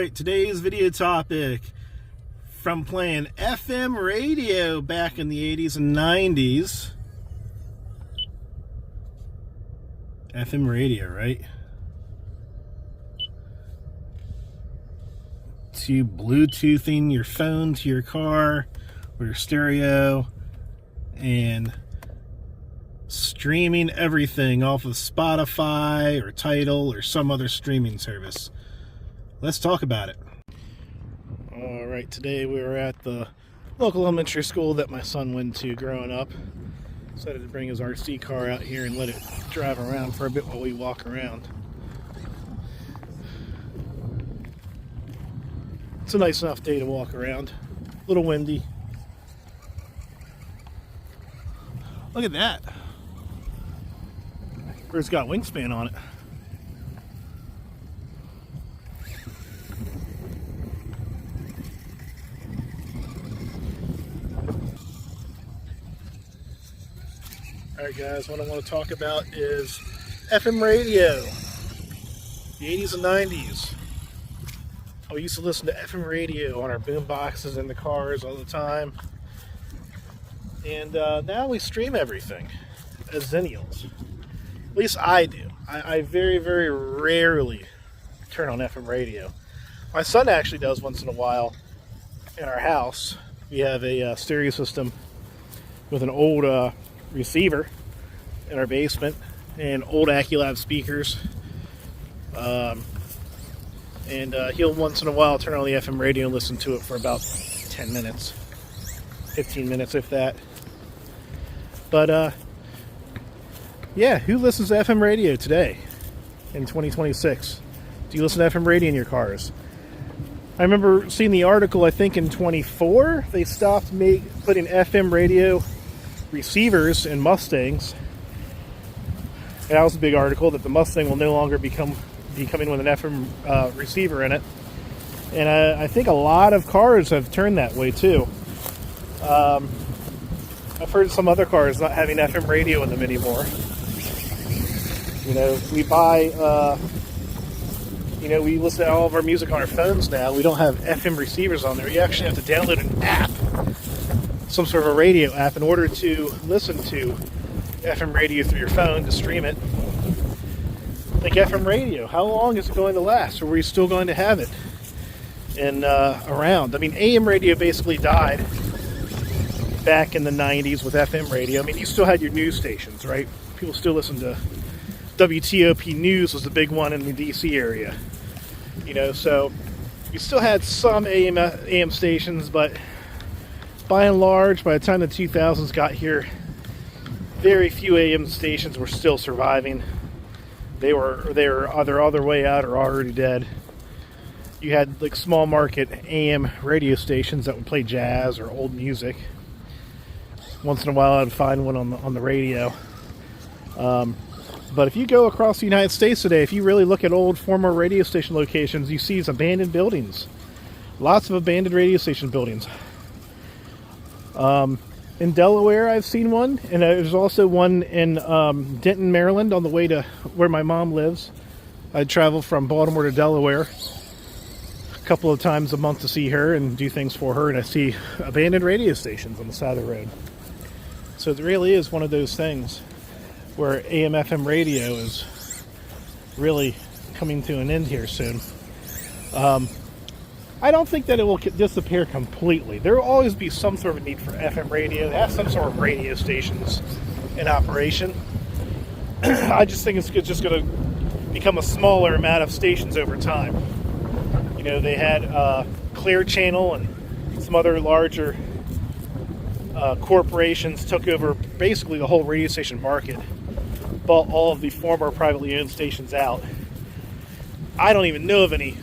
Alright, today's video topic, from playing FM radio back in the 80s and 90s. FM radio, right? To Bluetoothing your phone to your car or your stereo and streaming everything off of Spotify or Tidal or some other streaming service. Let's talk about it. Alright, today we were at the local elementary school that my son went to growing up. Decided to bring his RC car out here and let it drive around for a bit while we walk around. It's a nice enough day to walk around. A little windy. Look at that. Bird's got wingspan on it. Alright guys, what I want to talk about is FM radio. The 80s and 90s. We used to listen to FM radio on our boom boxes in the cars all the time. And now we stream everything as Xennials. At least I do. I very, very rarely turn on FM radio. My son actually does once in a while in our house. We have a stereo system with an old receiver in our basement and old Aculab speakers. And he'll once in a while turn on the FM radio and listen to it for about 10 minutes. 15 minutes if that. But yeah, who listens to FM radio today in 2026? Do you listen to FM radio in your cars? I remember seeing the article, I think in 24, they stopped putting FM radio receivers in Mustangs. And that was a big article that the Mustang will no longer be coming with an FM receiver in it. And I think a lot of cars have turned that way too. I've heard some other cars not having FM radio in them anymore. You know, we buy, we listen to all of our music on our phones now. We don't have FM receivers on there. You actually have to download an app, some sort of a radio app, in order to listen to FM radio through your phone to stream it. Like FM radio, how long is it going to last? Are we still going to have it around? I mean, AM radio basically died back in the 90s with FM radio. I mean, you still had your news stations, right? People still listen to WTOP News was the big one in the DC area. You know, so you still had some AM stations, but by and large, by the time the 2000s got here, very few AM stations were still surviving. They're either on their way out or already dead. You had like small market AM radio stations that would play jazz or old music. Once in a while I'd find one on the radio. But if you go across the United States today, if you really look at old former radio station locations, you see abandoned buildings. Lots of abandoned radio station buildings. In Delaware, I've seen one, and there's also one in Denton, Maryland, on the way to where my mom lives. I travel from Baltimore to Delaware a couple of times a month to see her and do things for her, and I see abandoned radio stations on the side of the road. So it really is one of those things where AM/FM radio is really coming to an end here soon. I don't think that it will disappear completely. There will always be some sort of need for FM radio. It has some sort of radio stations in operation. I just think it's just going to become a smaller amount of stations over time. You know, they had Clear Channel and some other larger corporations took over basically the whole radio station market, bought all of the former privately owned stations out. I don't even know of any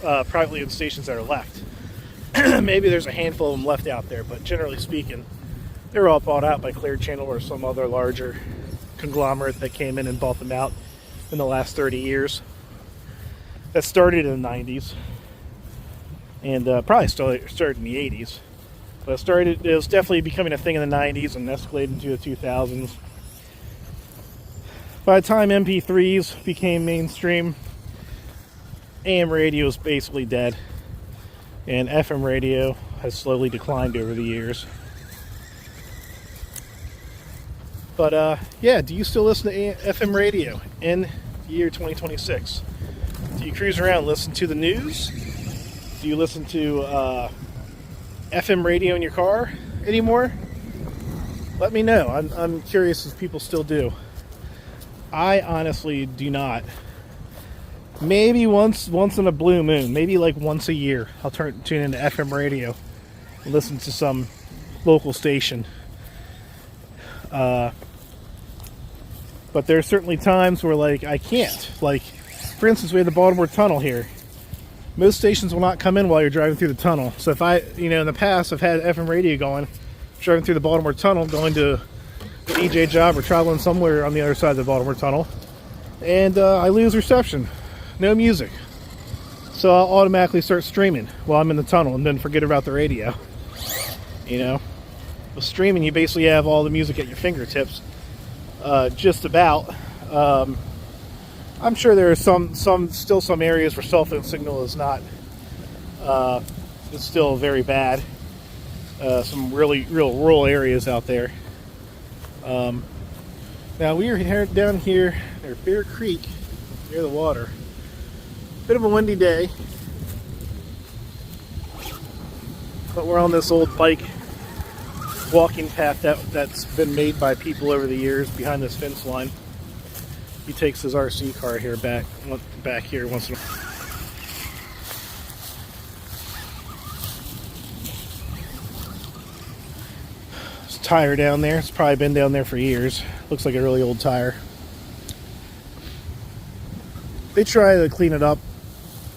privately owned stations that are left. Maybe there's a handful of them left out there, but generally speaking, they were all bought out by Clear Channel or some other larger conglomerate that came in and bought them out in the last 30 years. That started in the 90s and probably started in the 80s. But it was definitely becoming a thing in the 90s and escalated into the 2000s. By the time MP3s became mainstream, AM radio is basically dead, and FM radio has slowly declined over the years. But yeah, do you still listen to FM radio in the year 2026? Do you cruise around and listen to the news? Do you listen to FM radio in your car anymore? Let me know. I'm curious if people still do. I honestly do not. Maybe once in a blue moon, maybe like once a year, I'll tune into FM radio and listen to some local station. But there are certainly times where, like, I can't. Like, for instance, we have the Baltimore Tunnel here. Most stations will not come in while you're driving through the tunnel. So if I, in the past, I've had FM radio going, driving through the Baltimore Tunnel, going to a DJ job or traveling somewhere on the other side of the Baltimore Tunnel, and I lose reception. No music. So I'll automatically start streaming while I'm in the tunnel and then forget about the radio. With streaming, you basically have all the music at your fingertips. Just about. I'm sure there are still some areas where cell phone signal is not. It's still very bad. Some real rural areas out there. Now we are down here near Bear Creek, near the water. Bit of a windy day, but we're on this old bike walking path that's been made by people over the years behind this fence line. He takes his RC car here back here once in a while. There's a tire down there. It's probably been down there for years. Looks like a really old tire. They try to clean it up.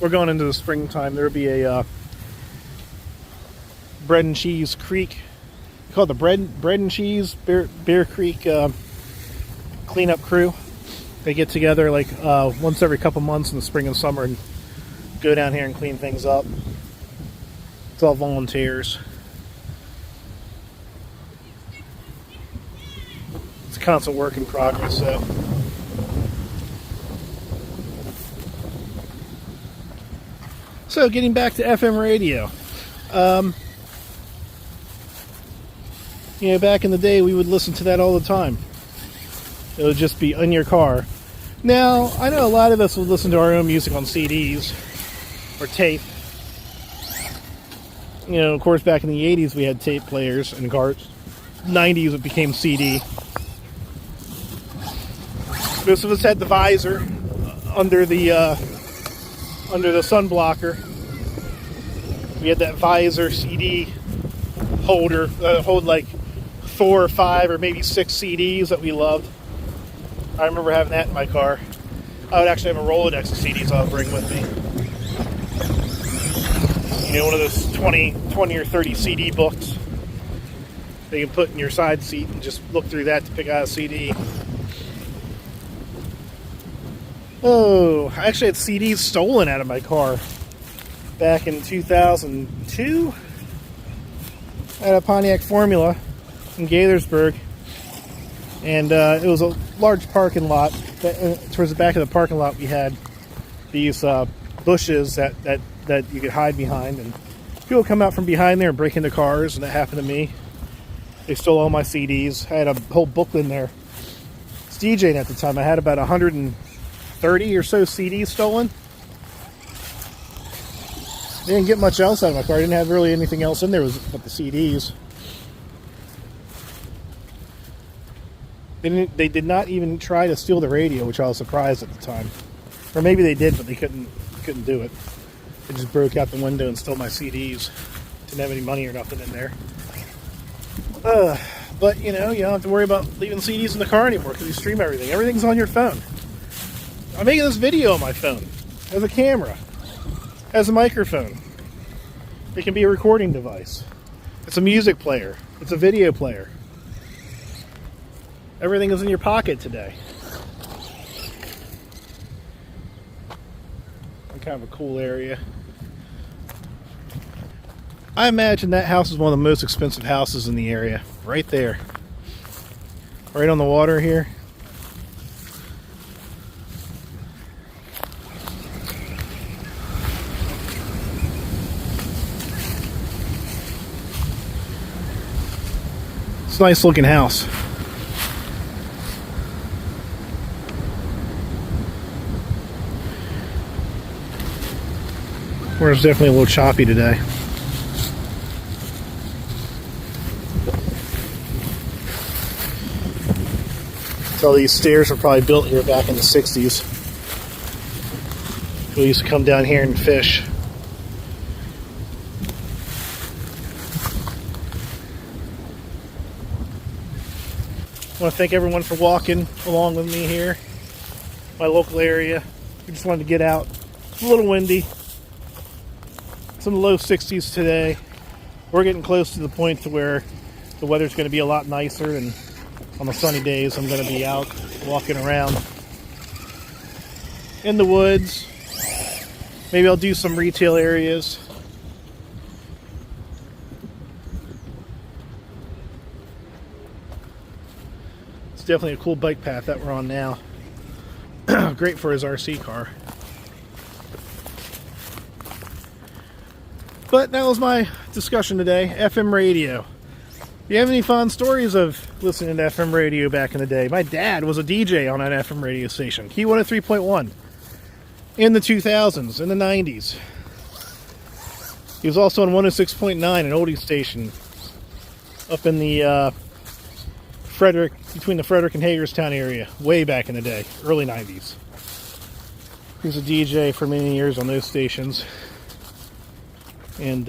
We're going into the springtime. There'll be a bread and cheese creek. Called the bread and cheese Bear Creek cleanup crew. They get together like once every couple months in the spring and summer and go down here and clean things up. It's all volunteers. It's a constant work in progress, so. So getting back to FM radio. Back in the day, we would listen to that all the time. It would just be in your car. Now, I know a lot of us would listen to our own music on CDs or tape. Of course, back in the 80s, we had tape players and cars. 90s, it became CD. Most of us had the visor under the sun blocker. We had that visor CD holder that hold like 4 or 5 or maybe 6 CDs that we loved. I remember having that in my car. I would actually have a Rolodex of CDs I would bring with me. One of those 20 or 30 CD books that you can put in your side seat and just look through that to pick out a CD. Oh, I actually had CDs stolen out of my car back in 2002. I had a Pontiac Formula in Gaithersburg, and it was a large parking lot. Towards the back of the parking lot, we had these bushes that you could hide behind, and people come out from behind there and break into cars, and that happened to me. They stole all my CDs. I had a whole booklet in there. I was DJing at the time. I had about 130 or so CDs stolen. Didn't get much else out of my car. I didn't have really anything else in there but the CDs. They did not even try to steal the radio, which I was surprised at the time. Or maybe they did, but they couldn't do it. They just broke out the window and stole my CDs. Didn't have any money or nothing in there. But you don't have to worry about leaving CDs in the car anymore because you stream everything. Everything's on your phone. I'm making this video on my phone. It has a camera. It has a microphone. It can be a recording device. It's a music player. It's a video player. Everything is in your pocket today. Kind of a cool area. I imagine that house is one of the most expensive houses in the area. Right there. Right on the water here. nice looking house. Water's definitely a little choppy today. So these stairs were probably built here back in the 60s. We used to come down here and fish. I want to thank everyone for walking along with me here, my local area. We just wanted to get out. It's a little windy. It's in the low 60s today. We're getting close to the point to where the weather's going to be a lot nicer, and on the sunny days I'm going to be out walking around in the woods. Maybe I'll do some retail areas. It's definitely a cool bike path that we're on now. Great for his RC car. But that was my discussion today. FM radio. Do you have any fun stories of listening to FM radio back in the day? My dad was a DJ on an FM radio station, Key 103.1, in the 2000s, in the 90s. He was also on 106.9, an oldie station, up in the between the Frederick and Hagerstown area, way back in the day, early 90s. He was a DJ for many years on those stations. And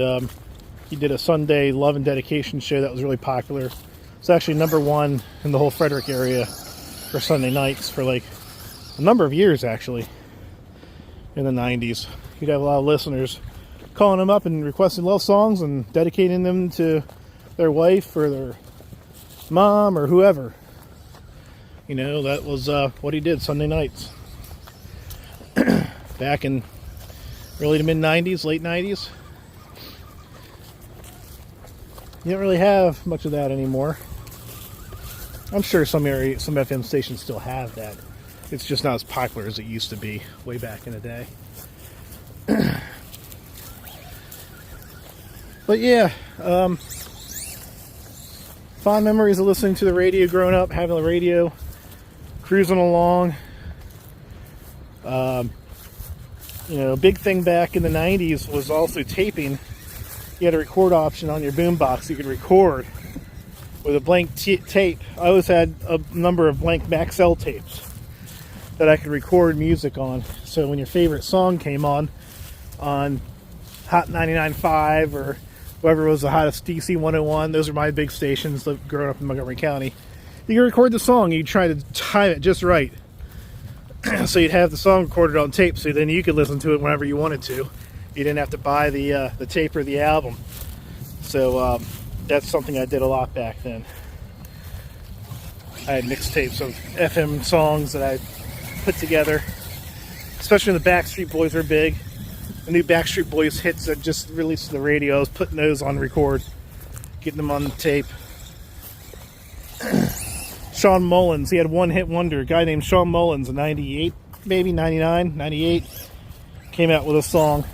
he did a Sunday love and dedication show that was really popular. It's actually #1 in the whole Frederick area for Sunday nights for like a number of years, actually, in the 90s. He'd have a lot of listeners calling him up and requesting love songs and dedicating them to their wife or their mom or whoever. You know, that was what he did Sunday nights. Back in early to mid 90s, late 90s. You don't really have much of that anymore. I'm sure some FM stations still have that. It's just not as popular as it used to be way back in the day. But yeah, fond memories of listening to the radio growing up, having the radio, cruising along. You know, a big thing back in the 90s was also taping. You had a record option on your boombox. You could record with a blank tape. I always had a number of blank Maxell tapes that I could record music on. So when your favorite song came on Hot 99.5 or whoever was the hottest, DC 101, those are my big stations growing up in Montgomery County. You could record the song. You'd try to time it just right. So you'd have the song recorded on tape, so then you could listen to it whenever you wanted to. You didn't have to buy the tape or the album. So that's something I did a lot back then. I had mixtapes of FM songs that I put together, especially when the Backstreet Boys were big. The new Backstreet Boys hits that just released to the radio. I was putting those on record, getting them on the tape. Sean Mullins, he had one hit wonder. A guy named Sean Mullins in 98, maybe 99, 98, came out with a song.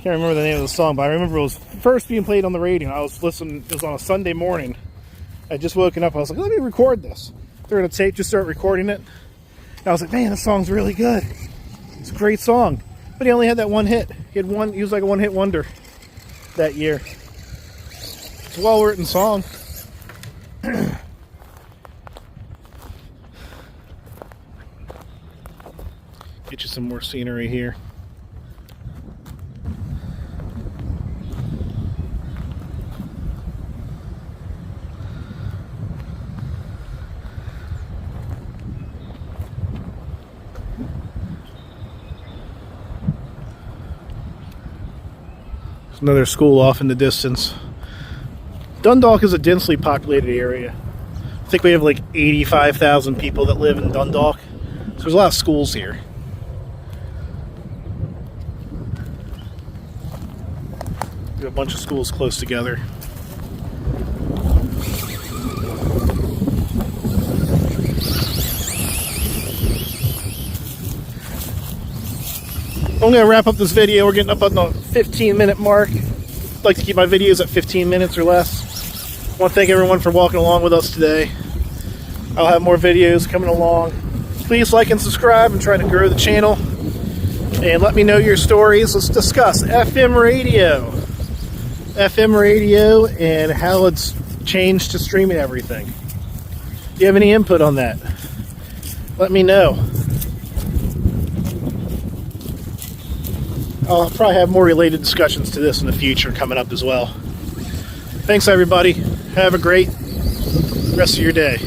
Can't remember the name of the song, but I remember it was first being played on the radio. I was listening, it was on a Sunday morning. I just woken up, I was like, let me record this. Threw in a tape, just start recording it. And I was like, man, this song's really good. It's a great song. But he only had that one hit. He was like a one hit wonder that year. It's a well written song. Get you some more scenery here. There's another school off in the distance. Dundalk is a densely populated area. I think we have like 85,000 people that live in Dundalk. So there's a lot of schools here. We have a bunch of schools close together. I'm going to wrap up this video. We're getting up on the 15-minute mark. I like to keep my videos at 15 minutes or less. I want to thank everyone for walking along with us today. I'll have more videos coming along. Please like and subscribe and try to grow the channel. And let me know your stories. Let's discuss FM radio. FM radio and how it's changed to streaming everything. Do you have any input on that? Let me know. I'll probably have more related discussions to this in the future coming up as well. Thanks, everybody. Have a great rest of your day.